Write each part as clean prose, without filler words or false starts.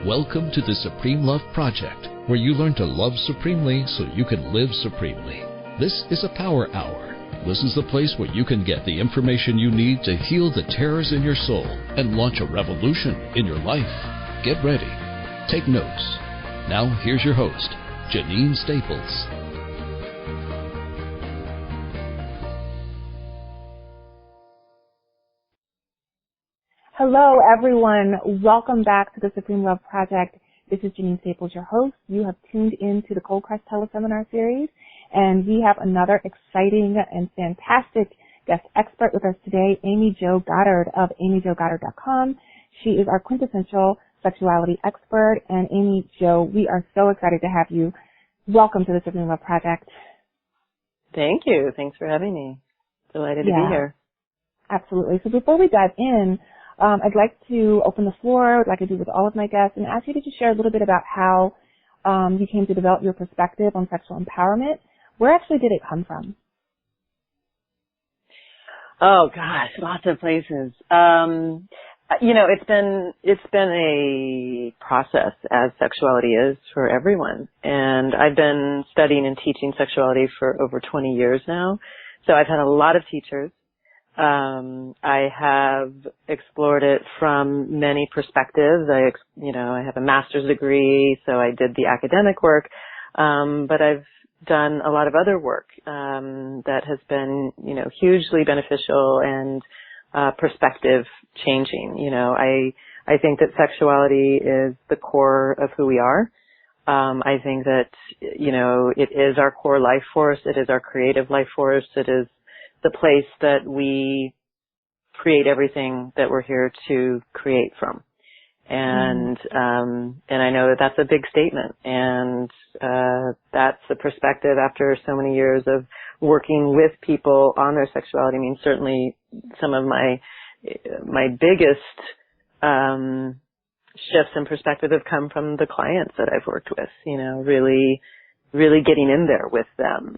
Welcome to the Supreme Love Project, where you learn to love supremely so you can live supremely. This is a Power Hour. This is the place where you can get the information you need to heal the terrors in your soul and launch a revolution in your life. Get ready. Take notes. Now, here's your host, Janine Staples. Hello, everyone. Welcome back to the Supreme Love Project. This is Janine Staples, your host. You have tuned in to the Cold Crush Teleseminar Series, and we have another exciting and fantastic guest expert with us today, Jo Goddard of amyjogoddard.com. She is our quintessential sexuality expert, and Jo, we are so excited to have you. Welcome to the Supreme Love Project. Thank you. Thanks for having me. Delighted to be here. Absolutely. So before we dive in, I'd like to open the floor, like I do with all of my guests, and ask you to just share a little bit about how you came to develop your perspective on sexual empowerment. Where actually did it come from? Oh gosh, lots of places. It's been a process, as sexuality is for everyone. And I've been studying and teaching sexuality for over 20 years now. So I've had a lot of teachers. I have explored it from many perspectives. I have a master's degree, so I did the academic work. But I've done a lot of other work, that has been, hugely beneficial and, perspective changing. I think that sexuality is the core of who we are. I think that, it is our core life force. It is our creative life force. It is the place that we create everything that we're here to create from. And I know that that's a big statement. And, that's the perspective after so many years of working with people on their sexuality. I mean, certainly some of my biggest, shifts in perspective have come from the clients that I've worked with, really getting in there with them,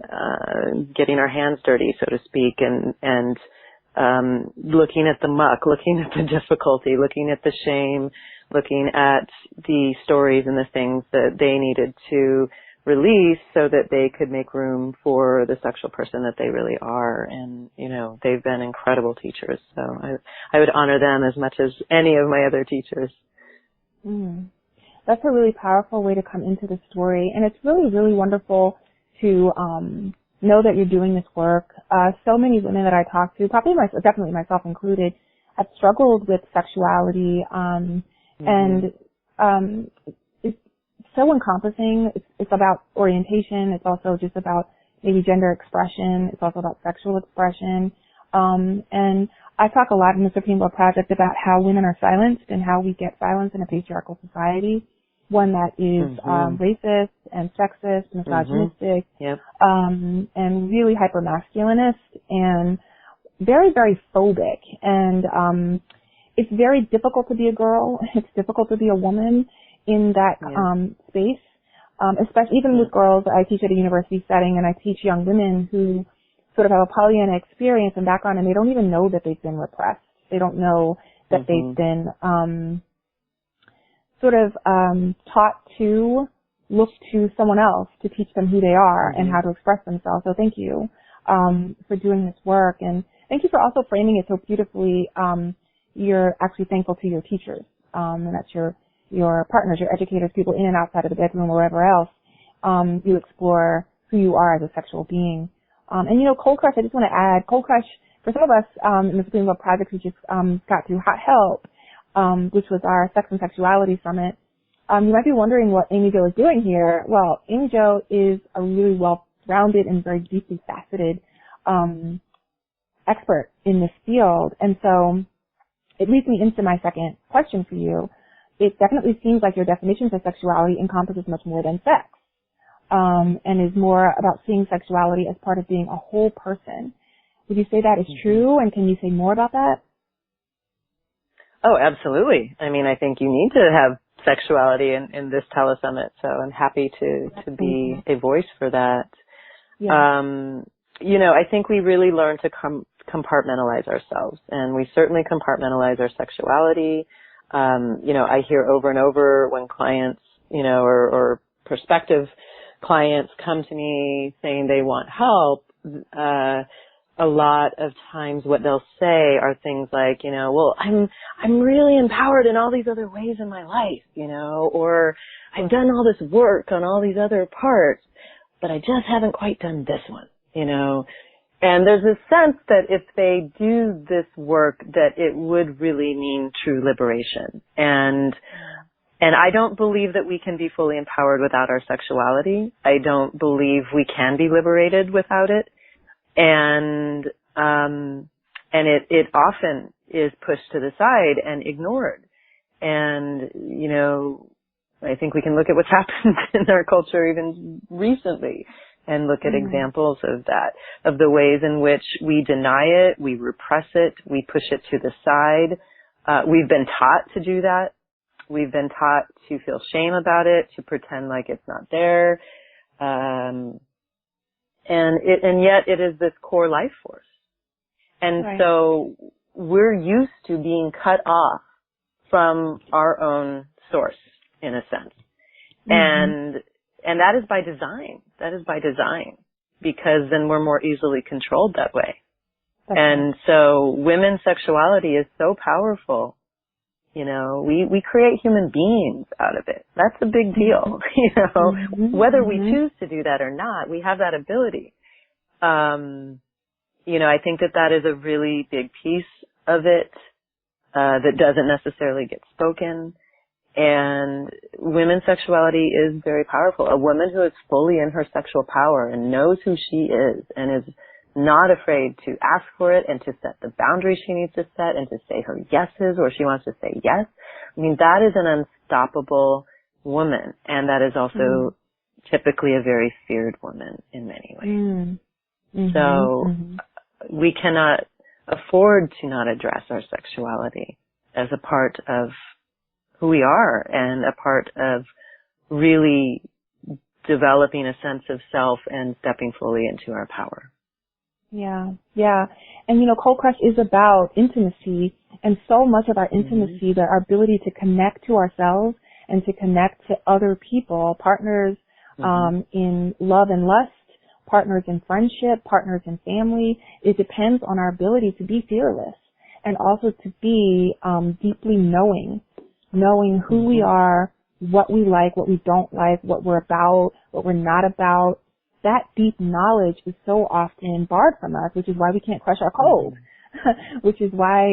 getting our hands dirty, so to speak, and looking at the muck, looking at the difficulty, looking at the shame, looking at the stories and the things that they needed to release so that they could make room for the sexual person that they really are. And, they've been incredible teachers. So I would honor them as much as any of my other teachers. That's a really powerful way to come into the story, and it's really, really wonderful to know that you're doing this work. So many women that I talk to, definitely myself included, have struggled with sexuality, and it's so encompassing. It's about orientation. It's also just about maybe gender expression. It's also about sexual expression. And I talk a lot in the Supreme Love Project about how women are silenced and how we get silenced in a patriarchal society. One that is racist and sexist, misogynistic, and really hyper-masculinist and very, very phobic. And it's very difficult to be a girl. It's difficult to be a woman in that space, especially even with girls. I teach at a university setting, and I teach young women who sort of have a Pollyanna experience and background, and they don't even know that they've been repressed. They don't know that they've been taught to look to someone else to teach them who they are and how to express themselves. So thank you for doing this work, and thank you for also framing it so beautifully. You're actually thankful to your teachers, and that's your partners, your educators, people in and outside of the bedroom or wherever else. You explore who you are as a sexual being. And Cold Crush, I just want to add, Cold Crush, for some of us in the Supreme Love Project, we just got through Hot Help, which was our Sex and Sexuality Summit. You might be wondering what Jo is doing here. Well, Jo is a really well-rounded and very deeply faceted expert in this field. And so it leads me into my second question for you. It definitely seems like your definition of sexuality encompasses much more than sex, and is more about seeing sexuality as part of being a whole person. Would you say that is true, and can you say more about that? Oh, absolutely. I mean, I think you need to have sexuality in this telesummit, so I'm happy to be a voice for that. I think we really learn to compartmentalize ourselves, and we certainly compartmentalize our sexuality. I hear over and over when clients, or prospective clients come to me saying they want help, a lot of times what they'll say are things like, well, I'm really empowered in all these other ways in my life, or I've done all this work on all these other parts, but I just haven't quite done this one, And there's a sense that if they do this work, that it would really mean true liberation. And I don't believe that we can be fully empowered without our sexuality. I don't believe we can be liberated without it. And it often is pushed to the side and ignored. And, I think we can look at what's happened in our culture even recently and look at examples of that, of the ways in which we deny it, we repress it, we push it to the side. We've been taught to do that. We've been taught to feel shame about it, to pretend like it's not there. And yet it is this core life force. And so we're used to being cut off from our own source, in a sense. And that is by design. That is by design, because then we're more easily controlled that way. And so women's sexuality is so powerful. We create human beings out of it. That's a big deal, whether we choose to do that or not, we have that ability. I think that is a really big piece of it, that doesn't necessarily get spoken. And women's sexuality is very powerful. A woman who is fully in her sexual power and knows who she is and is not afraid to ask for it and to set the boundaries she needs to set and to say her yeses or she wants to say yes. I mean, that is an unstoppable woman. And that is also typically a very feared woman in many ways. So we cannot afford to not address our sexuality as a part of who we are and a part of really developing a sense of self and stepping fully into our power. Yeah. And Cold Crush is about intimacy, and so much of our intimacy, that our ability to connect to ourselves and to connect to other people, partners in love and lust, partners in friendship, partners in family, it depends on our ability to be fearless and also to be deeply knowing who we are, what we like, what we don't like, what we're about, what we're not about. That deep knowledge is so often barred from us, which is why we can't crush our cold, which is why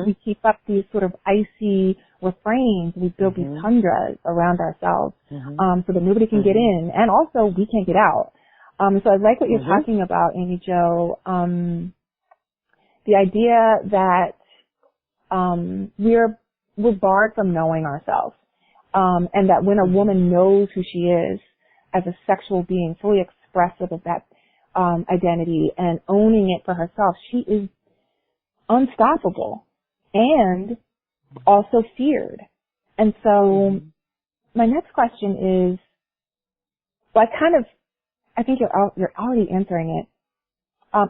we keep up these sort of icy refrains. We build these tundras around ourselves so that nobody can get in, and also we can't get out. So I like what you're talking about, Amy Jo. The idea that we're barred from knowing ourselves, and that when a woman knows who she is as a sexual being, fully expressive of that identity and owning it for herself, she is unstoppable and also feared. And so my next question is, I think you're already answering it.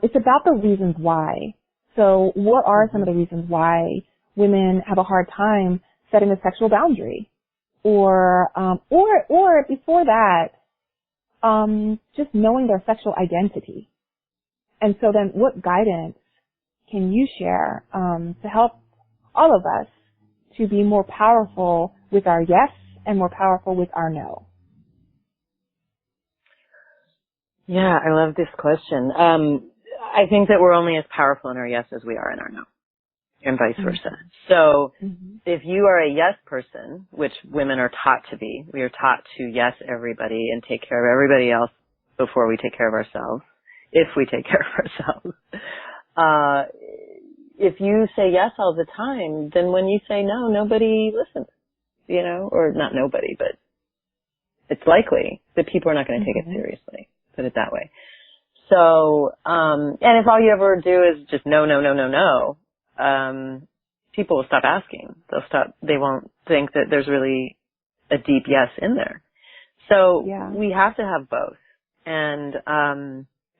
It's about the reasons why. So what are some of the reasons why women have a hard time setting a sexual boundary? Or before that, just knowing their sexual identity. And so then what guidance can you share to help all of us to be more powerful with our yes and more powerful with our no? Yeah, I love this question. I think that we're only as powerful in our yes as we are in our no, and vice versa. So if you are a yes person, which women are taught to be, we are taught to yes everybody and take care of everybody else before we take care of ourselves, if we take care of ourselves. If you say yes all the time, then when you say no, nobody listens, or not nobody, but it's likely that people are not going to take it seriously, put it that way. So, and if all you ever do is just no, people will stop asking. They won't think that there's really a deep yes in there. So we have to have both. And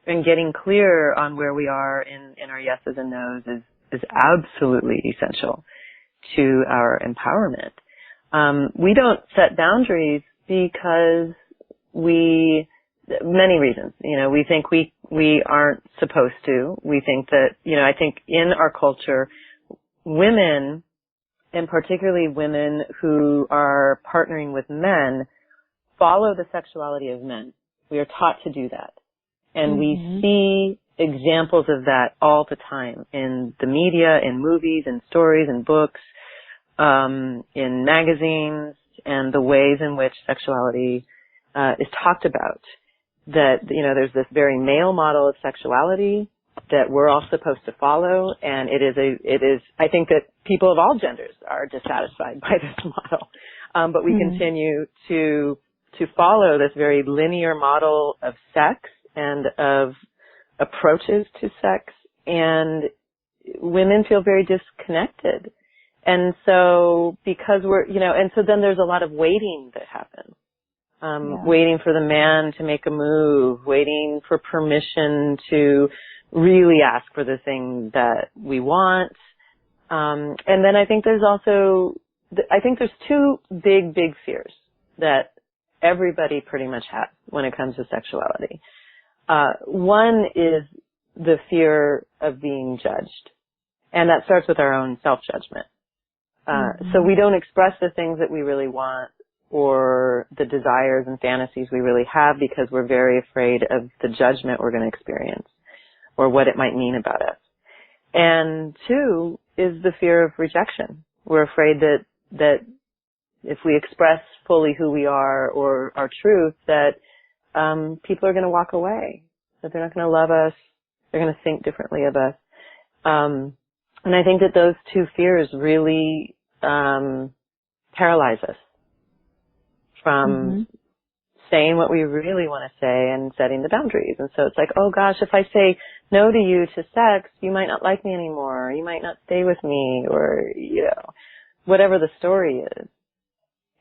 getting clear on where we are in our yeses and nos is absolutely essential to our empowerment. We don't set boundaries because many reasons. We think we aren't supposed to. We think that, I think in our culture, women, and particularly women who are partnering with men, follow the sexuality of men. We are taught to do that. And we see examples of that all the time in the media, in movies, in stories, in books, in magazines, and the ways in which sexuality is talked about. That, there's this very male model of sexuality that we're all supposed to follow, and it is, I think that people of all genders are dissatisfied by this model. But we continue to follow this very linear model of sex and of approaches to sex, and women feel very disconnected. And so because and so then there's a lot of waiting that happens. Waiting for the man to make a move, waiting for permission to really ask for the thing that we want. And then I think there's two big fears that everybody pretty much has when it comes to sexuality. One is the fear of being judged. And that starts with our own self-judgment. So we don't express the things that we really want or the desires and fantasies we really have because we're very afraid of the judgment we're going to experience or what it might mean about us. And two is the fear of rejection. We're afraid that if we express fully who we are or our truth, that people are going to walk away, that they're not going to love us, they're going to think differently of us. And I think that those two fears really paralyze us from saying what we really want to say and setting the boundaries. And so it's like, oh gosh, if I say no to you to sex, you might not like me anymore, or you might not stay with me, or, whatever the story is.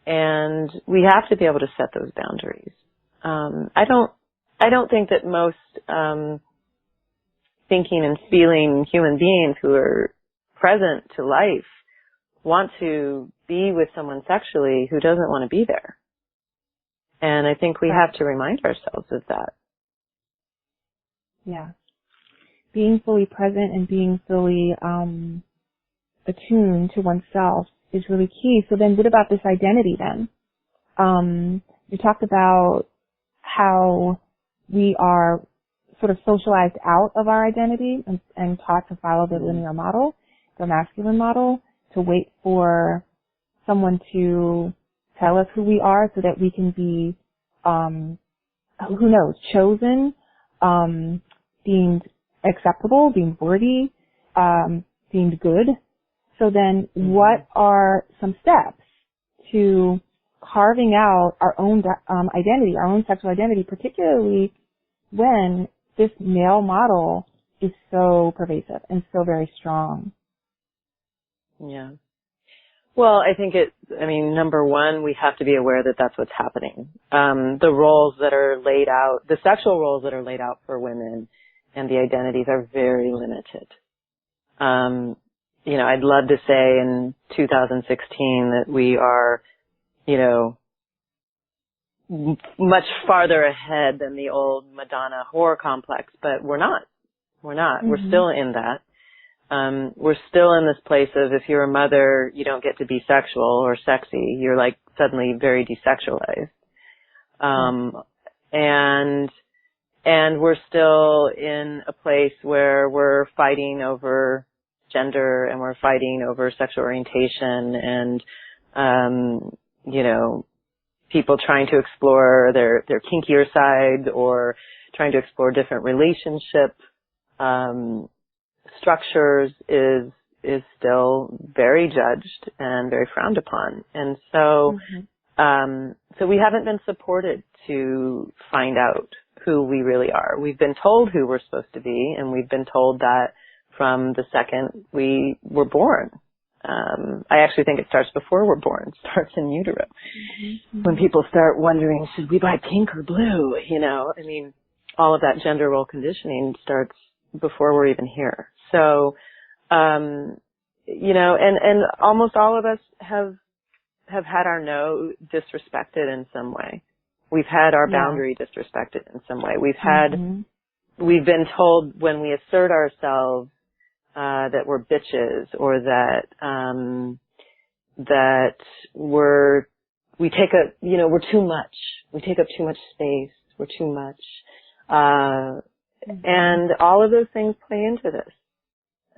And we have to be able to set those boundaries. I don't think that most thinking and feeling human beings who are present to life want to be with someone sexually who doesn't want to be there. And I think we have to remind ourselves of that. Yeah. Being fully present and being fully attuned to oneself is really key. So then what about this identity then? You talked about how we are sort of socialized out of our identity and taught to follow the linear model, the masculine model, to wait for someone to tell us who we are so that we can be, chosen, deemed acceptable, deemed worthy, deemed good. So then what are some steps to carving out our own identity, our own sexual identity, particularly when this male model is so pervasive and so very strong? Yeah. Well, I think number one, we have to be aware that that's what's happening. The roles that are laid out, the sexual roles that are laid out for women and the identities are very limited. I'd love to say in 2016 that we are, much farther ahead than the old Madonna whore complex, but we're not. We're still in that. We're still in this place of if you're a mother, you don't get to be sexual or sexy. You're like suddenly very desexualized. And we're still in a place where we're fighting over gender and we're fighting over sexual orientation and, people trying to explore their kinkier side or trying to explore different relationship, structures is still very judged and very frowned upon. And so, so we haven't been supported to find out who we really are. We've been told who we're supposed to be, and we've been told that from the second we were born. I actually think it starts before we're born. It starts in utero. When people start wondering, should we buy pink or blue? All of that gender role conditioning starts before we're even here. So, and almost all of us have had our no disrespected in some way. We've had our boundary disrespected in some way. We've been told when we assert ourselves that we're bitches, or that we're too much. We take up too much space. We're too much. And all of those things play into this.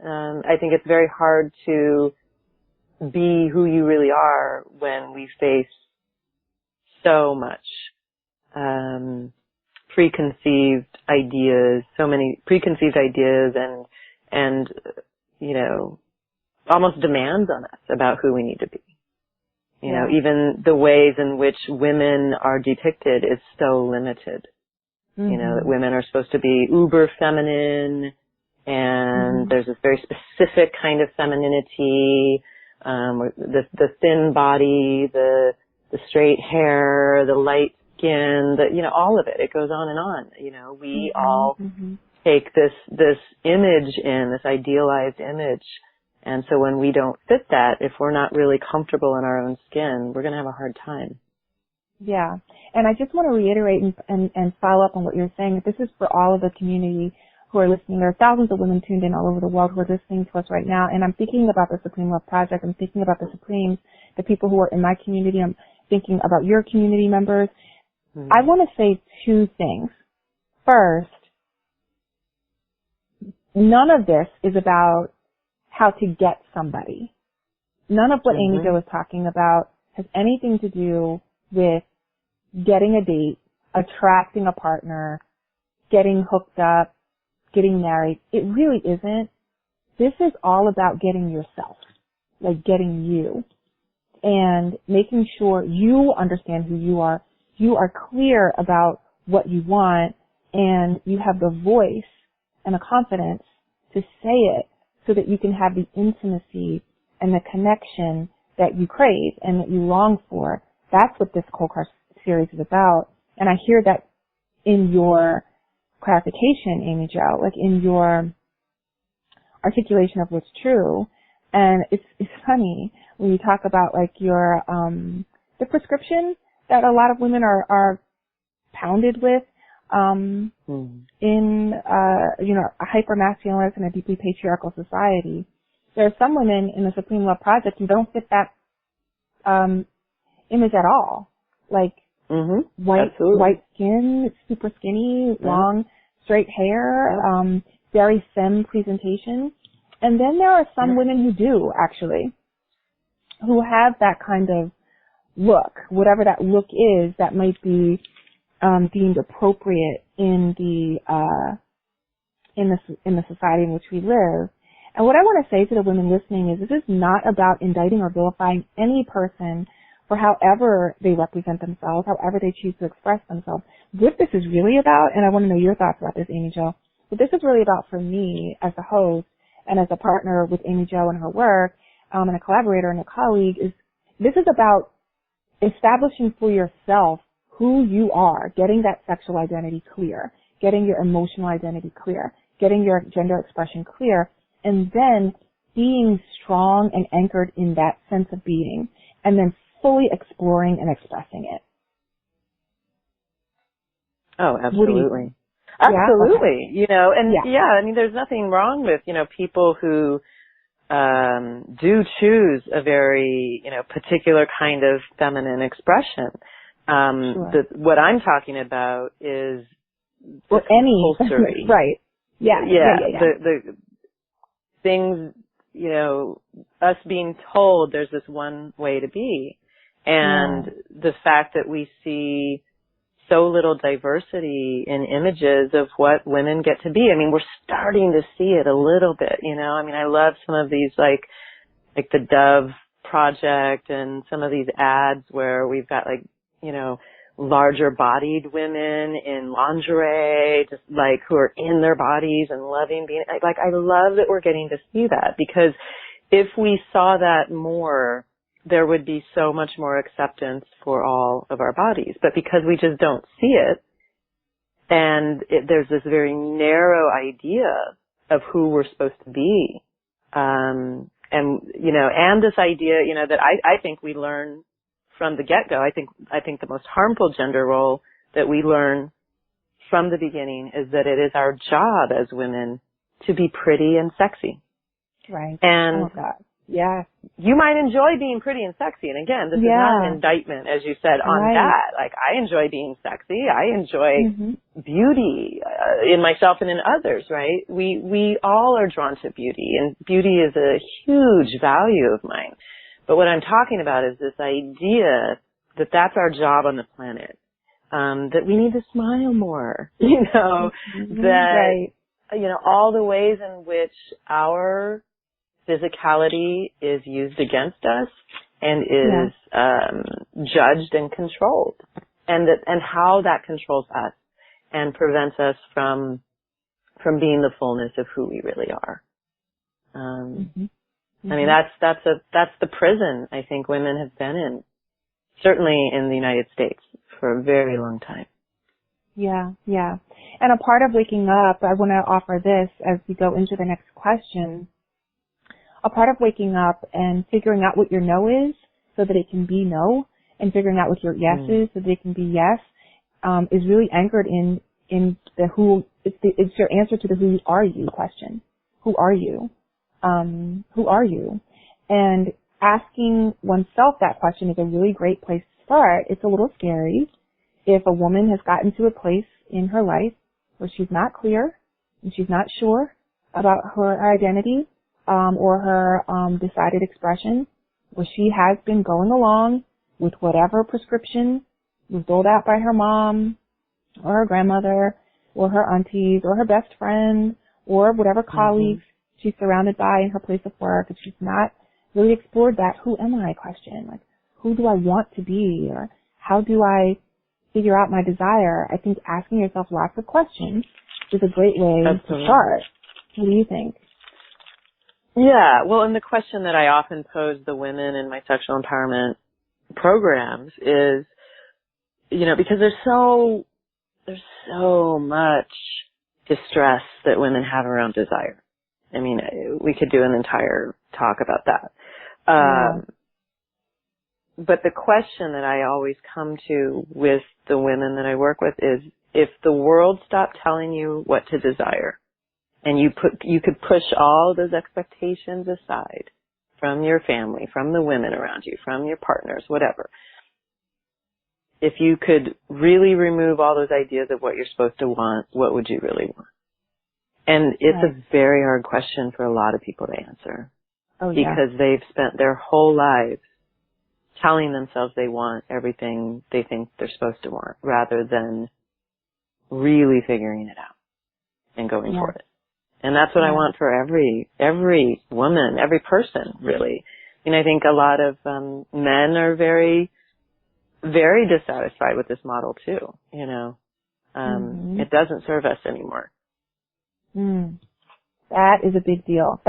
I think it's very hard to be who you really are when we face so much preconceived ideas, so many preconceived ideas and almost demands on us about who we need to be. Even the ways in which women are depicted is so limited. That women are supposed to be uber feminine, and there's this very specific kind of femininity, the thin body, the straight hair, the light skin, all of it. It goes on and on. We all take this image this idealized image. And so when we don't fit that, if we're not really comfortable in our own skin, we're going to have a hard time. Yeah. And I just want to reiterate and follow up on what you're saying. This is for all of the community who are listening. There are thousands of women tuned in all over the world who are listening to us right now. And I'm thinking about the Supreme Love Project. I'm thinking about the Supremes, the people who are in my community. I'm thinking about your community members. I want to say two things. First, none of this is about how to get somebody. None of what Amy Jo is talking about has anything to do with getting a date, attracting a partner, getting hooked up, getting married. It really isn't. This is all about getting yourself, like getting you, and making sure you understand who you are. You are clear about what you want, and you have the voice and the confidence to say it so that you can have the intimacy and the connection that you crave and that you long for. That's what this Cold Crush series is about. And I hear that in your clarification, Amy Jo, like in your articulation of what's true. And it's funny when you talk about like your, the prescription that a lot of women are pounded with, in, a hyper-masculine and a deeply patriarchal society. There are some women in the Supreme Love Project who don't fit that, image at all. Like, white skin, super skinny, long, straight hair, very femme presentation. And then there are some women who do, actually, who have that kind of look, whatever that look is, that might be deemed appropriate in the society in which we live. And what I want to say to the women listening is this is not about indicting or vilifying any person for however they represent themselves, however they choose to express themselves. What this is really about, and I want to know your thoughts about this, Amy Jo, what this is really about for me as a host and as a partner with Amy Jo and her work, and a collaborator and a colleague, is this is about establishing for yourself who you are, getting that sexual identity clear, getting your emotional identity clear, getting your gender expression clear, and then being strong and anchored in that sense of being, and then fully exploring and expressing it. Oh, absolutely. Absolutely. I mean, there's nothing wrong with, people who do choose a very, particular kind of feminine expression. What I'm talking about is compulsory. Right. Yeah. The things, us being told there's this one way to be. And the fact that we see so little diversity in images of what women get to be. I mean, we're starting to see it a little bit, I mean, I love some of these, like the Dove Project and some of these ads where we've got larger bodied women in lingerie, just who are in their bodies and loving being, I love that we're getting to see that, because if we saw that more, there would be so much more acceptance for all of our bodies. But because we just don't see it, and there's this very narrow idea of who we're supposed to be, and and this idea, that I think we learn from the get-go. I think the most harmful gender role that we learn from the beginning is that it is our job as women to be pretty and sexy. Right. And oh, God. Yeah. You might enjoy being pretty and sexy. And again, this is not an indictment, as you said, on that. Like, I enjoy being sexy. I enjoy beauty in myself and in others, right? We all are drawn to beauty, and beauty is a huge value of mine. But what I'm talking about is this idea that that's our job on the planet, that we need to smile more, that, all the ways in which our physicality is used against us and is judged and controlled, and how that controls us and prevents us from being the fullness of who we really are. I mean, that's the prison I think women have been in, certainly in the United States, for a very long time. Yeah. And a part of waking up, I want to offer this as we go into the next question. A part of waking up and figuring out what your no is so that it can be no, and figuring out what your yes is so that it can be yes, is really anchored in the who. It's your answer to the who are you question. Who are you? Who are you? And asking oneself that question is a really great place to start. It's a little scary if a woman has gotten to a place in her life where she's not clear and she's not sure about her identity, or her decided expression, where she has been going along with whatever prescription was doled out by her mom or her grandmother or her aunties or her best friend or whatever colleagues she's surrounded by in her place of work, and she's not really explored that who am I question, like who do I want to be, or how do I figure out my desire. I think asking yourself lots of questions is a great way to start. What do you think? Yeah, well, and the question that I often pose the women in my sexual empowerment programs is, because there's so much distress that women have around desire. I mean, we could do an entire talk about that. But the question that I always come to with the women that I work with is, if the world stopped telling you what to desire, and you could push all those expectations aside from your family, from the women around you, from your partners, whatever. If you could really remove all those ideas of what you're supposed to want, what would you really want? And it's a very hard question for a lot of people to answer. Because they've spent their whole lives telling themselves they want everything they think they're supposed to want, rather than really figuring it out and going for it. And that's what I want for every woman, every person, really. And I think a lot of men are very, very dissatisfied with this model too. It doesn't serve us anymore. That is a big deal.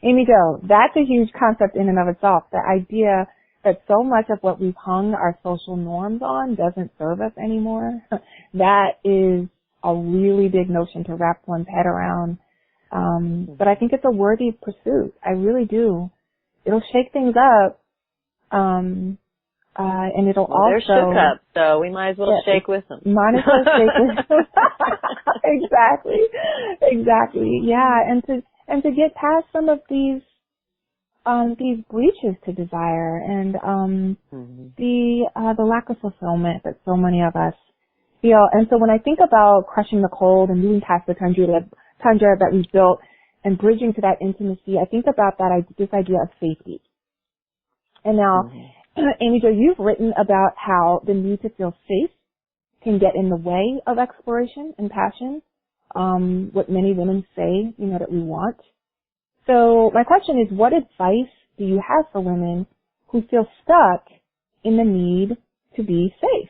Amy Jo, that's a huge concept in and of itself. The idea that so much of what we've hung our social norms on doesn't serve us anymore. That is a really big notion to wrap one's head around. But I think it's a worthy pursuit. I really do. It'll shake things up. And it'll also... They're shook up, so we might as well shake with them. Might as well shake with them. Exactly. Yeah, and to get past some of these breaches to desire and the lack of fulfillment that so many of us feel. And so when I think about crushing the cold and moving past the tundra that we've built and bridging to that intimacy, I think about this idea of safety. And now, Amy Jo, you've written about how the need to feel safe can get in the way of exploration and passion, what many women say, that we want. So my question is, what advice do you have for women who feel stuck in the need to be safe?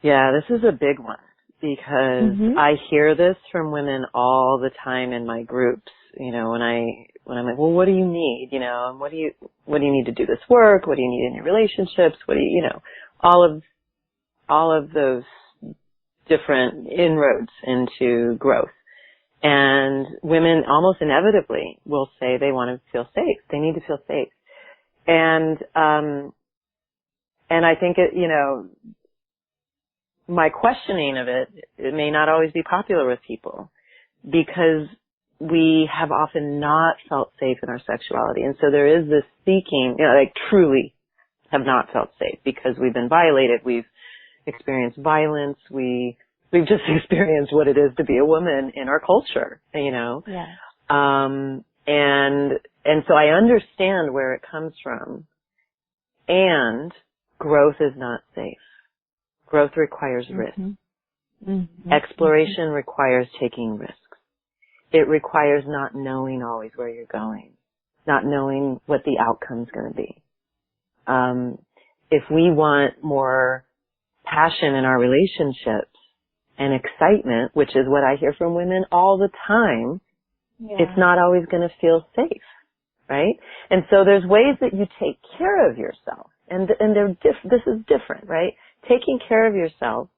Yeah, this is a big one, because I hear this from women all the time in my groups. When I'm like, well, what do you need? And what do you need to do this work? What do you need in your relationships? What do all of those different inroads into growth. And women almost inevitably will say they want to feel safe. They need to feel safe. And I think my questioning of it may not always be popular with people because we have often not felt safe in our sexuality. And so there is this seeking, truly have not felt safe because we've been violated. We've experienced violence. We've just experienced what it is to be a woman in our culture, Yeah. And so I understand where it comes from. And growth is not safe. Growth requires risk. Mm-hmm. Exploration requires taking risks. It requires not knowing always where you're going, not knowing what the outcome's going to be. If we want more passion in our relationships and excitement, which is what I hear from women all the time, it's not always going to feel safe, right? And so there's ways that you take care of yourself, and this is different, right? Taking care of yourself,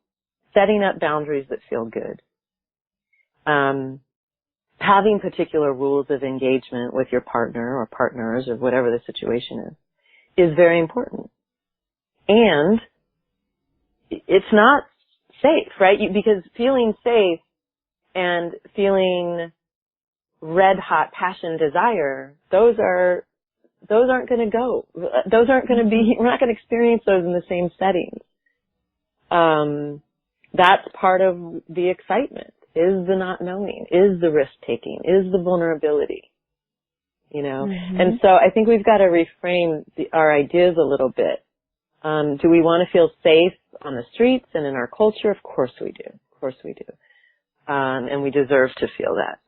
setting up boundaries that feel good, having particular rules of engagement with your partner or partners or whatever the situation is very important. And it's not safe, right? Because feeling safe and feeling red hot passion, desire, those aren't going to go. Those aren't going to be, we're not going to experience those in the same settings. That's part of the excitement, is the not knowing, is the risk taking, is the vulnerability, And so I think we've got to reframe our ideas a little bit. Do we want to feel safe on the streets and in our culture? Of course we do. Of course we do. And we deserve to feel that.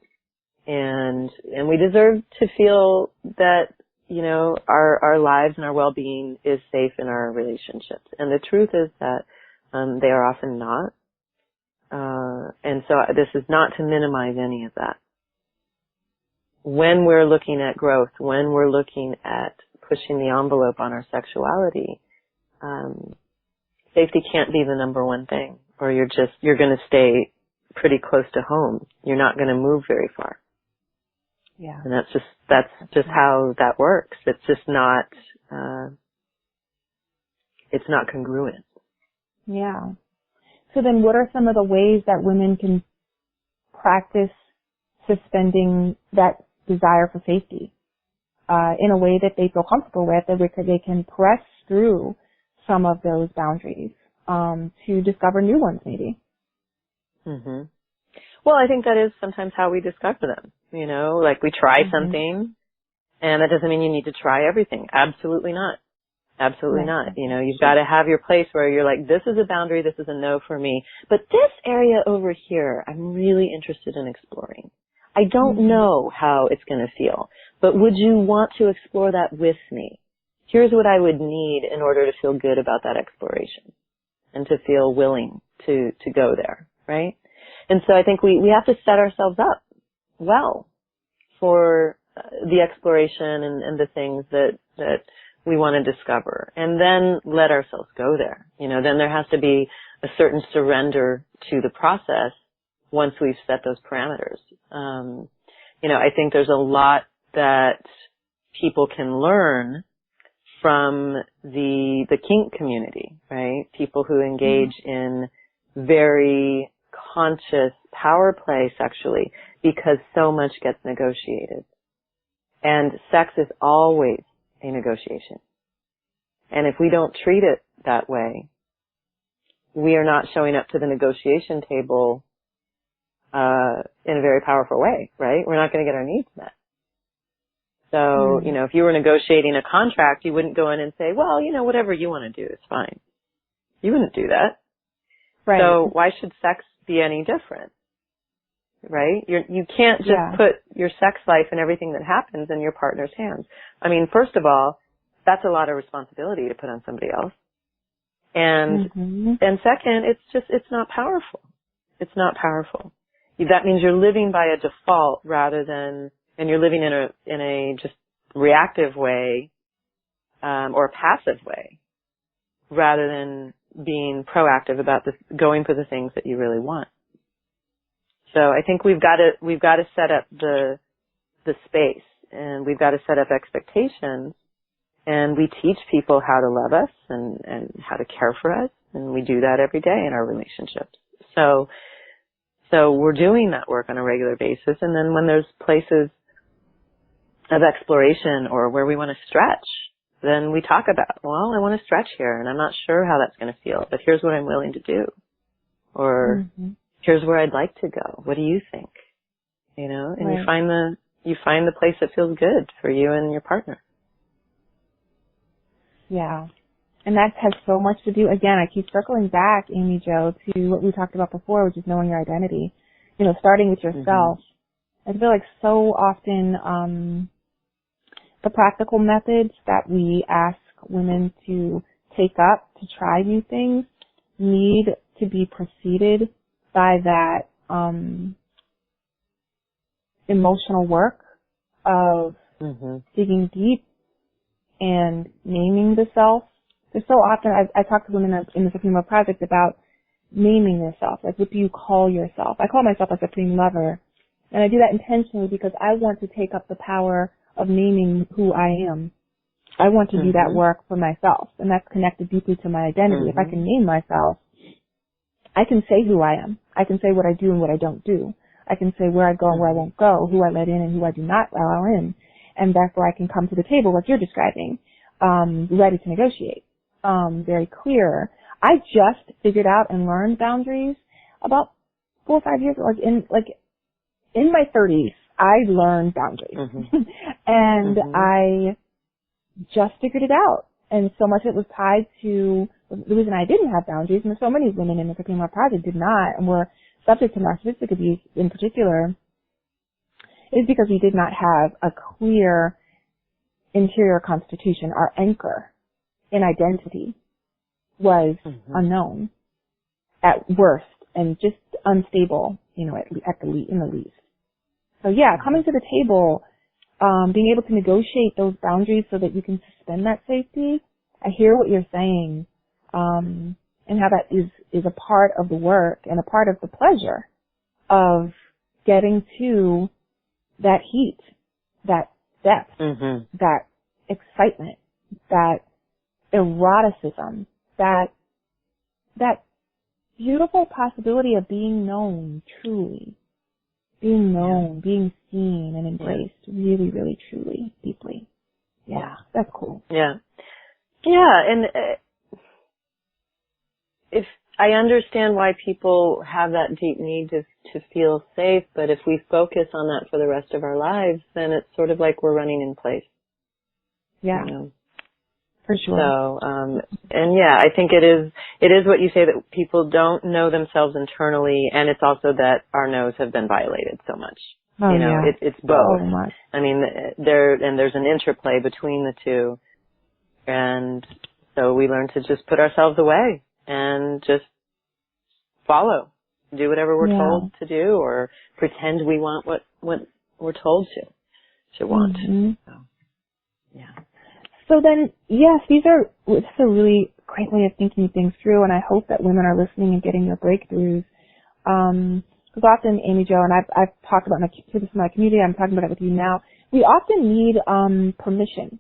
And we deserve to feel that, our lives and our well-being is safe in our relationships. And the truth is that, they are often not. And so this is not to minimize any of that. When we're looking at growth, when we're looking at pushing the envelope on our sexuality, safety can't be the number one thing, or you're going to stay pretty close to home. You're not going to move very far. Yeah. And that's just how that works. It's just not, it's not congruent. Yeah. So then what are some of the ways that women can practice suspending that desire for safety, in a way that they feel comfortable with, that they can press through some of those boundaries, to discover new ones maybe? Mm-hmm. Well, I think that is sometimes how we discover them. Like we try something, and that doesn't mean you need to try everything. Absolutely not. Absolutely not. You've got to have your place where you're like, this is a boundary, this is a no for me. But this area over here, I'm really interested in exploring. I don't know how it's going to feel, but would you want to explore that with me? Here's what I would need in order to feel good about that exploration and to feel willing to go there, right? And so I think we have to set ourselves up well for the exploration and the things that we want to discover, and then let ourselves go there. Then there has to be a certain surrender to the process once we've set those parameters. I think there's a lot that people can learn from the kink community, right? People who engage in very conscious power play sexually, because so much gets negotiated. And sex is always a negotiation. And if we don't treat it that way, we are not showing up to the negotiation table in a very powerful way, right? We're not going to get our needs met. So, if you were negotiating a contract, you wouldn't go in and say, well, whatever you want to do is fine. You wouldn't do that. Right. So why should sex be any different? Right? You can't just put your sex life and everything that happens in your partner's hands. I mean, first of all, that's a lot of responsibility to put on somebody else. And second, it's not powerful. It's not powerful. That means you're living by a default rather than, and you're living in a just reactive way, or a passive way, rather than being proactive about going for the things that you really want. So I think we've got to set up the space, and we've got to set up expectations, and we teach people how to love us and how to care for us, and we do that every day in our relationships. So we're doing that work on a regular basis, and then when there's places of exploration or where we want to stretch, then we talk about, well, I want to stretch here, and I'm not sure how that's going to feel, but here's what I'm willing to do. Or here's where I'd like to go. What do you think? You know, and right. you find the place that feels good for you and your partner. Yeah. And that has so much to do, again, I keep circling back, Amy Jo, to what we talked about before, which is knowing your identity. You know, starting with yourself. I feel like so often the practical methods that we ask women to take up to try new things need to be preceded by that emotional work of digging deep and naming the self. There's so often, I talk to women in the Supreme Love Project about naming yourself. Like, what do you call yourself? I call myself a Supreme Lover. And I do that intentionally because I want to take up the power of naming who I am. I want to do that work for myself, and that's connected deeply to my identity. If I can name myself, I can say who I am. I can say what I do and what I don't do. I can say where I go and where I won't go, who I let in and who I do not allow in. And therefore I can come to the table like you're describing, ready to negotiate, very clear. I just figured out and learned boundaries about 4 or 5 years, in my 30s, I learned boundaries. And I just figured it out. And so much of it was tied to the reason I didn't have boundaries, and so many women in the Supreme Love Project did not, and were subject to narcissistic abuse in particular, is because we did not have a clear interior constitution. Our anchor in identity was unknown at worst and just unstable, you know, in the least. So yeah, coming to the table, being able to negotiate those boundaries so that you can suspend that safety. I hear what you're saying, and how that is a part of the work and a part of the pleasure of getting to that heat, that depth, that excitement, that eroticism, that beautiful possibility of being known truly, being known, being seen and embraced really, really, truly, deeply. Yeah, that's cool. Yeah. Yeah, and if I understand why people have that deep need to feel safe, but if we focus on that for the rest of our lives, then it's sort of like we're running in place. Yeah. You know? For sure. So, and yeah, I think it is what you say, that people don't know themselves internally, and it's also that our no's have been violated so much. Oh, you know, yeah. it's both. So much. I mean, there's an interplay between the two. And so we learn to just put ourselves away and just follow, do whatever we're told to do, or pretend we want what we're told to want. So, yeah. So then, yes, it's a really great way of thinking things through, and I hope that women are listening and getting their breakthroughs. Because often, Amy Jo, and I've talked about this in my community, I'm talking about it with you now, we often need permission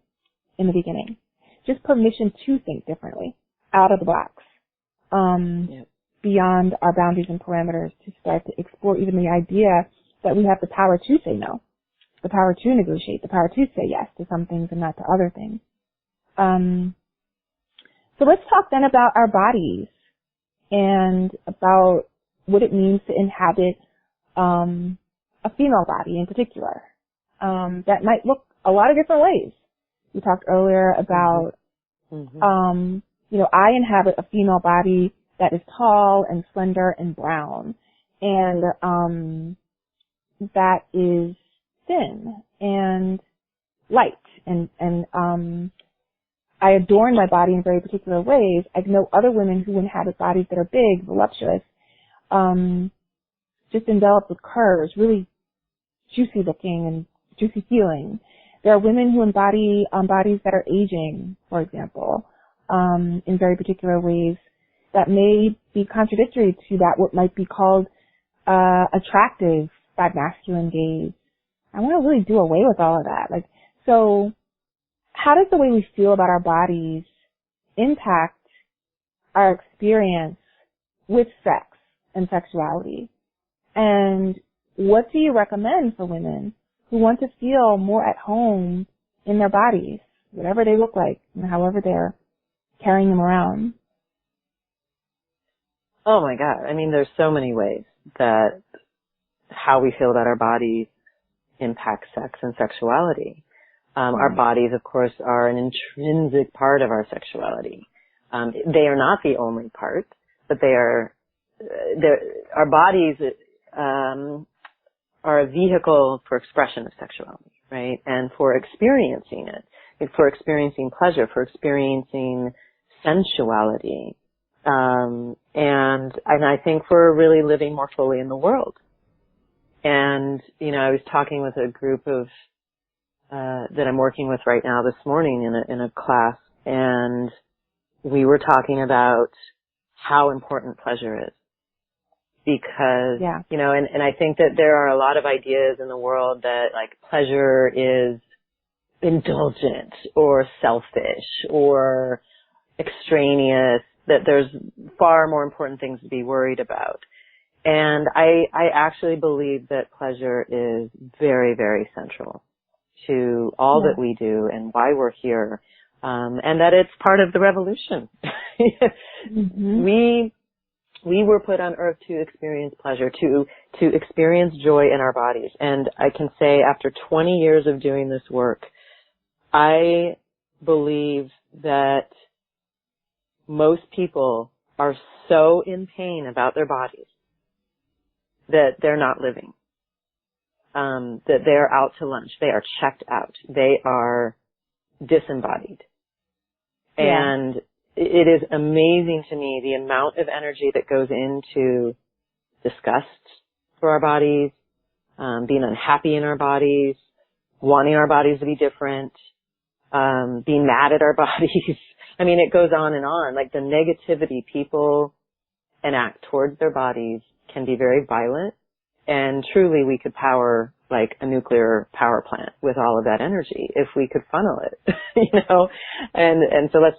in the beginning. Just permission to think differently, out of the box, beyond our boundaries and parameters, to start to explore even the idea that we have the power to say no, the power to negotiate, the power to say yes to some things and not to other things. So let's talk then about our bodies and about what it means to inhabit a female body in particular. That might look a lot of different ways. We talked earlier about, you know, I inhabit a female body that is tall and slender and brown, and that is thin and light, and I adorn my body in very particular ways. I know other women who inhabit bodies that are big, voluptuous, just enveloped with curves, really juicy looking and juicy feeling. There are women who embody bodies that are aging, for example, in very particular ways that may be contradictory to that what might be called attractive by masculine gaze. I want to really do away with all of that. Like, so how does the way we feel about our bodies impact our experience with sex and sexuality? And what do you recommend for women who want to feel more at home in their bodies, whatever they look like and however they're carrying them around? Oh my God. I mean, there's so many ways that how we feel about our bodies impacts sex and sexuality. Our bodies, of course, are an intrinsic part of our sexuality. They are not the only part, but they are, our bodies are a vehicle for expression of sexuality, right? And for experiencing it, for experiencing pleasure, for experiencing sensuality. And I think for really living more fully in the world. And, you know, I was talking with a group of, that I'm working with right now this morning in a class, and we were talking about how important pleasure is. Because, you know, and I think that there are a lot of ideas in the world that, like, pleasure is indulgent or selfish or extraneous, that there's far more important things to be worried about. And I actually believe that pleasure is very, very central to all that we do and why we're here, and that it's part of the revolution. We were put on earth to experience pleasure, to experience joy in our bodies. And I can say after 20 years of doing this work, I believe that most people are so in pain about their bodies that they're not living, that they're out to lunch. They are checked out. They are disembodied. And it is amazing to me the amount of energy that goes into disgust for our bodies, being unhappy in our bodies, wanting our bodies to be different, being mad at our bodies. I mean, it goes on and on. Like, the negativity people enact towards their bodies can be very violent, and truly we could power like a nuclear power plant with all of that energy if we could funnel it, you know. And so let's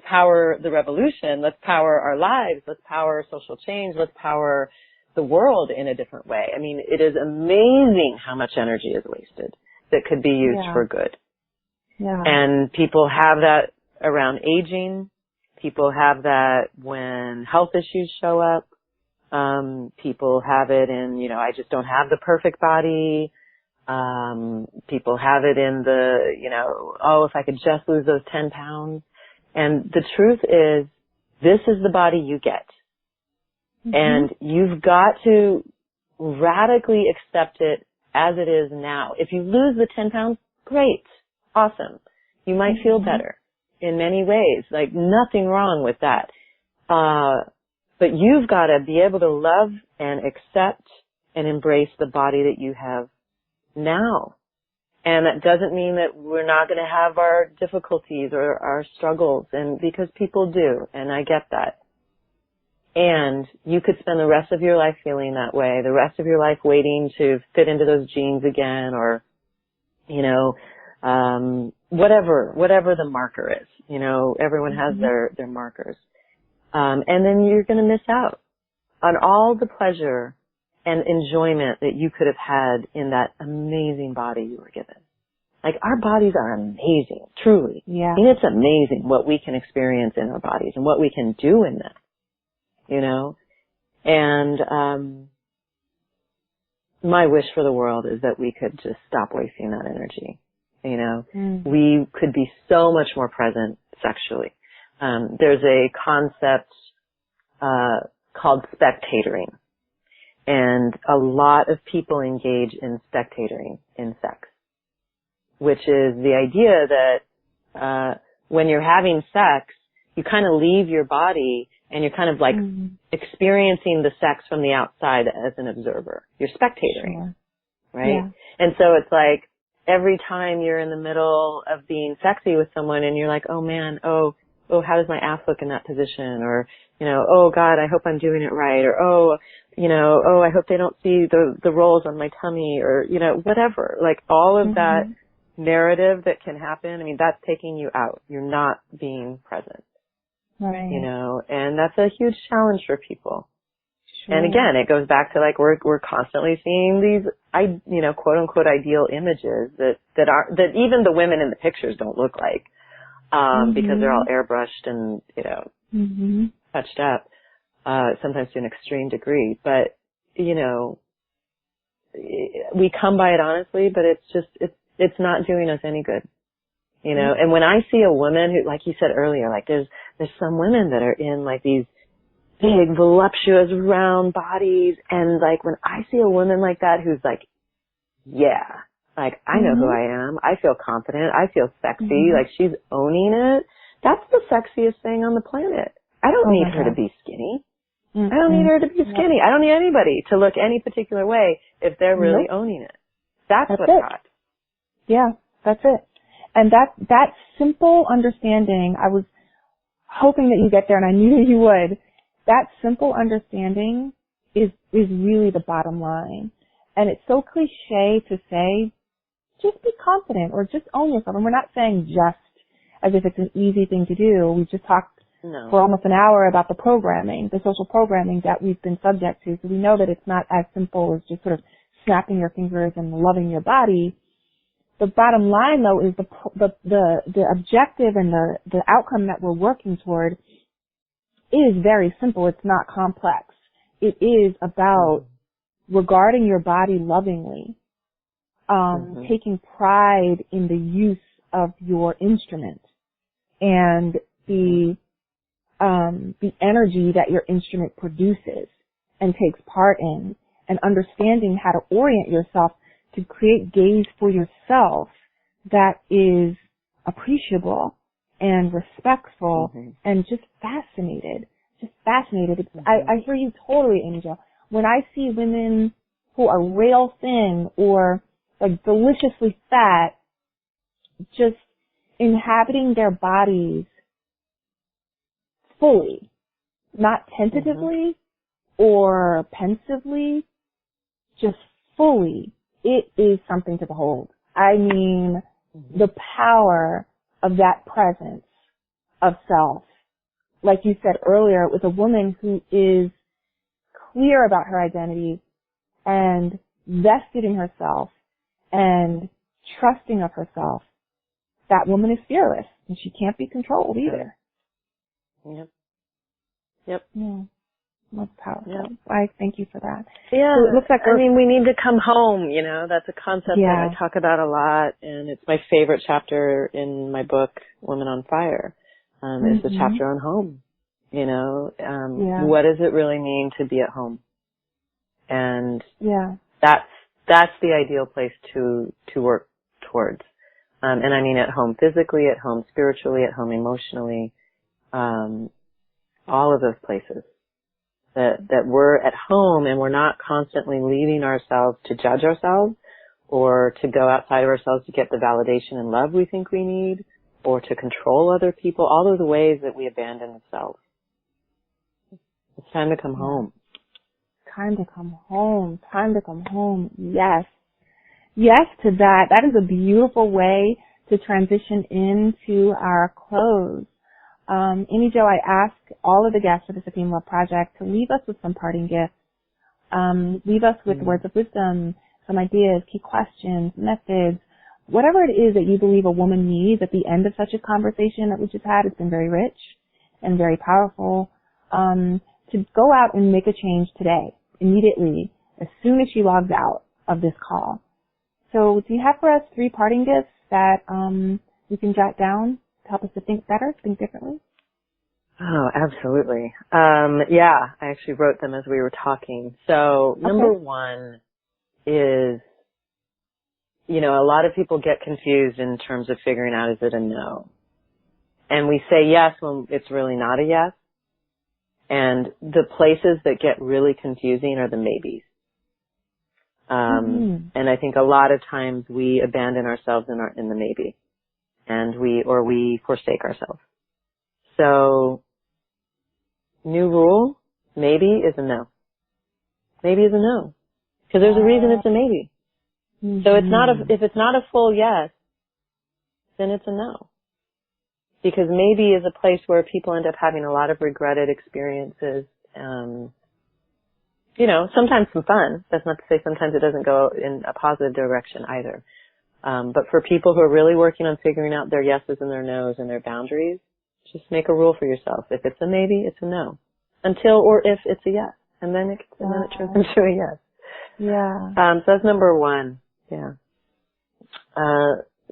power the revolution. Let's power our lives. Let's power social change. Let's power the world in a different way. I mean, it is amazing how much energy is wasted that could be used for good. And people have that around aging. People have that when health issues show up. People have it in, you know, I just don't have the perfect body. People have it in the, you know, oh, if I could just lose those 10 pounds. And the truth is, this is the body you get. And you've got to radically accept it as it is now. If you lose the 10 pounds, great. Awesome. You might feel better in many ways. Like, nothing wrong with that. But you've got to be able to love and accept and embrace the body that you have now. And that doesn't mean that we're not going to have our difficulties or our struggles, and because people do, and I get that. And you could spend the rest of your life feeling that way, the rest of your life waiting to fit into those jeans again, or, you know, whatever the marker is. You know, everyone has their markers. And then you're going to miss out on all the pleasure and enjoyment that you could have had in that amazing body you were given. Like, our bodies are amazing, truly. I mean, it's amazing what we can experience in our bodies and what we can do in them, you know? And, my wish for the world is that we could just stop wasting that energy, you know? We could be so much more present sexually. There's a concept called spectatoring, and a lot of people engage in spectatoring in sex, which is the idea that when you're having sex, you kind of leave your body and you're kind of like experiencing the sex from the outside as an observer. You're spectatoring, right? And so it's like every time you're in the middle of being sexy with someone and you're like, oh man, oh, how does my ass look in that position? Or, you know, oh God, I hope I'm doing it right. Or, oh, oh, I hope they don't see the rolls on my tummy, or, whatever. Like, all of that narrative that can happen, I mean, that's taking you out. You're not being present. Right. And that's a huge challenge for people. Sure. And again, it goes back to, like, we're constantly seeing these, quote unquote ideal images that even the women in the pictures don't look like, because they're all airbrushed and, touched up, sometimes to an extreme degree. But, we come by it honestly, but it's not doing us any good. And when I see a woman who, like you said earlier, like there's some women that are in like these big, voluptuous, round bodies, and like when I see a woman like that who's like, yeah, like I know who I am, I feel confident, I feel sexy, like she's owning it, that's the sexiest thing on the planet. I don't need her to be skinny. I don't need her to be skinny. I don't need anybody to look any particular way if they're really owning it. That's what's hot. Yeah, that's it. And that simple understanding, I was hoping that you get there, and I knew you would. That simple understanding is really the bottom line. And it's so cliche to say, just be confident or just own yourself. And we're not saying just as if it's an easy thing to do. We just talked for almost an hour about the programming, the social programming that we've been subject to. So we know that it's not as simple as just sort of snapping your fingers and loving your body. The bottom line, though, is the objective and the outcome that we're working toward is very simple. It's not complex. It is about regarding your body lovingly, taking pride in the use of your instrument and the energy that your instrument produces and takes part in, and understanding how to orient yourself to create gaze for yourself that is appreciable and respectful and just fascinated. I hear you totally, Angel. When I see women who are rail thin or like deliciously fat, just inhabiting their bodies fully, not tentatively or pensively, just fully, it is something to behold. I mean, the power of that presence of self. Like you said earlier, with a woman who is clear about her identity and vested in herself and trusting of herself, that woman is fearless and she can't be controlled either. Yep. Yeah. That's powerful. Yep. I thank you for that. Yeah. So it looks like we need to come home, that's a concept that I talk about a lot, and it's my favorite chapter in my book, Women on Fire. Is the chapter on home. What does it really mean to be at home? And that's the ideal place to work towards. And I mean at home physically, at home spiritually, at home emotionally, all of those places. That we're at home and we're not constantly leaving ourselves to judge ourselves or to go outside of ourselves to get the validation and love we think we need, or to control other people, all those ways that we abandon the self. It's time to come home. Time to come home. Time to come home. Yes. Yes to that. That is a beautiful way to transition into our close. Amy Jo, I ask all of the guests of the Supreme Love Project to leave us with some parting gifts. Leave us with words of wisdom, some ideas, key questions, methods, whatever it is that you believe a woman needs at the end of such a conversation that we just had. It's been very rich and very powerful. To go out and make a change today, immediately, as soon as she logs out of this call. So do you have for us 3 parting gifts that we can jot down to help us to think better, think differently? Oh, absolutely. I actually wrote them as we were talking. So number 1 is, a lot of people get confused in terms of figuring out, is it a no? And we say yes when it's really not a yes. And the places that get really confusing are the maybes. And I think a lot of times we abandon ourselves in the maybe, and we forsake ourselves. So, new rule, maybe is a no. maybe is a no. Because there's a reason it's a maybe. Mm-hmm. So if it's not a full yes, then it's a no. Because maybe is a place where people end up having a lot of regretted experiences. Sometimes some fun. That's not to say sometimes it doesn't go in a positive direction either. But for people who are really working on figuring out their yeses and their nos and their boundaries, just make a rule for yourself. If it's a maybe, it's a no. Or if it's a yes. And then it turns into a yes. Yeah. So that's number one. Yeah.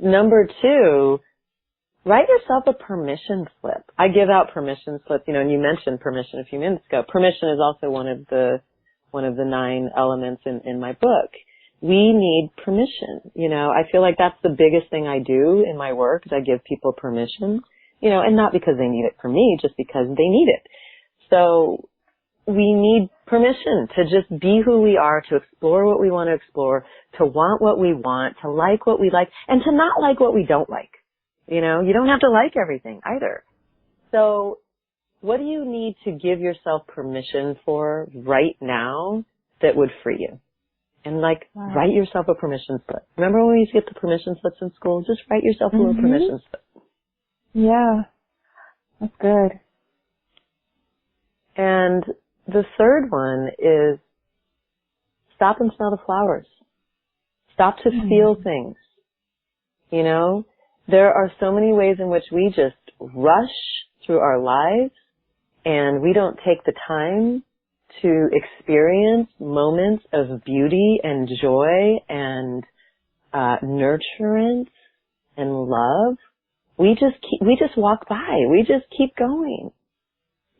Number two, write yourself a permission slip. I give out permission slips, and you mentioned permission a few minutes ago. Permission is also one of the 9 elements in my book. We need permission. I feel like that's the biggest thing I do in my work is I give people permission, and not because they need it from me, just because they need it. So we need permission to just be who we are, to explore what we want to explore, to want what we want, to like what we like, and to not like what we don't like. You don't have to like everything either. So what do you need to give yourself permission for right now that would free you? And write yourself a permission slip. Remember when we used to get the permission slips in school? Just write yourself a little permission slip. Yeah. That's good. And the third one is stop and smell the flowers. Stop to feel things. There are so many ways in which we just rush through our lives and we don't take the time to experience moments of beauty and joy and nurturance and love. We just walk by. We just keep going.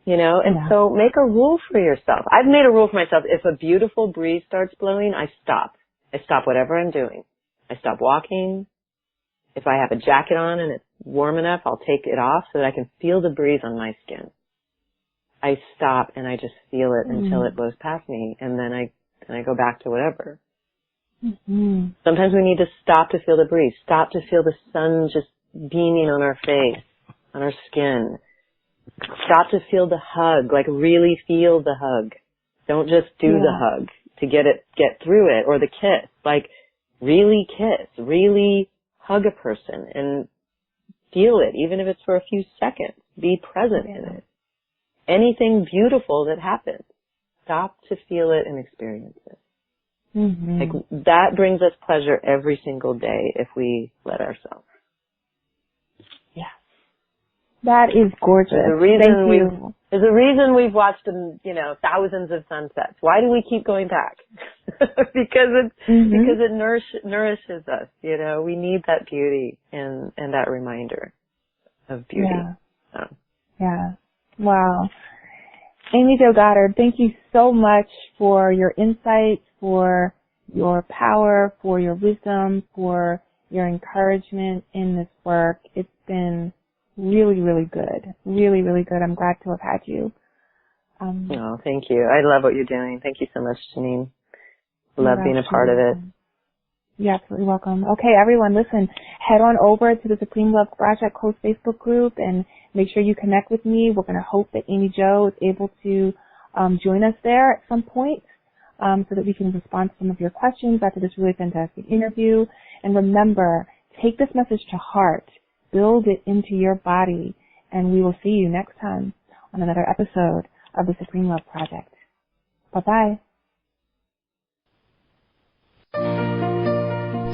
So make a rule for yourself. I've made a rule for myself. If a beautiful breeze starts blowing, I stop. I stop whatever I'm doing. I stop walking. If I have a jacket on and it's warm enough, I'll take it off so that I can feel the breeze on my skin. I stop and I just feel it until it blows past me, and then I go back to whatever. Mm-hmm. Sometimes we need to stop to feel the breeze, stop to feel the sun just beaming on our face, on our skin. Stop to feel the hug, really feel the hug. Don't just do the hug to get through it, or the kiss. Really kiss, really hug a person and feel it, even if it's for a few seconds. Be present in it. Anything beautiful that happens, stop to feel it and experience it. Mm-hmm. That brings us pleasure every single day if we let ourselves. Yeah. That is gorgeous. There's a reason we've watched thousands of sunsets. Why do we keep going back? because it nourishes us. We need that beauty and that reminder of beauty. Yeah. So. Yeah. Wow. Amy Jo Goddard, thank you so much for your insights, for your power, for your wisdom, for your encouragement in this work. It's been really, really good. Really, really good. I'm glad to have had you. Thank you. I love what you're doing. Thank you so much, Janine. Love being a part of it. You're absolutely welcome. Okay, everyone, listen, head on over to the Supreme Love Project closed Facebook group and make sure you connect with me. We're going to hope that Amy Jo is able to join us there at some point so that we can respond to some of your questions after this really fantastic interview. And remember, take this message to heart, build it into your body, and we will see you next time on another episode of the Supreme Love Project. Bye-bye.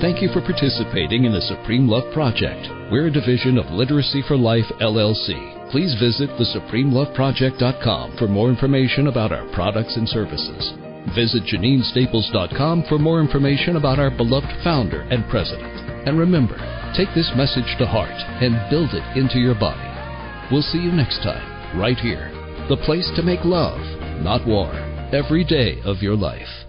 Thank you for participating in the Supreme Love Project. We're a division of Literacy for Life, LLC. Please visit thesupremeloveproject.com for more information about our products and services. Visit JanineStaples.com for more information about our beloved founder and president. And remember, take this message to heart and build it into your body. We'll see you next time, right here. The place to make love, not war, every day of your life.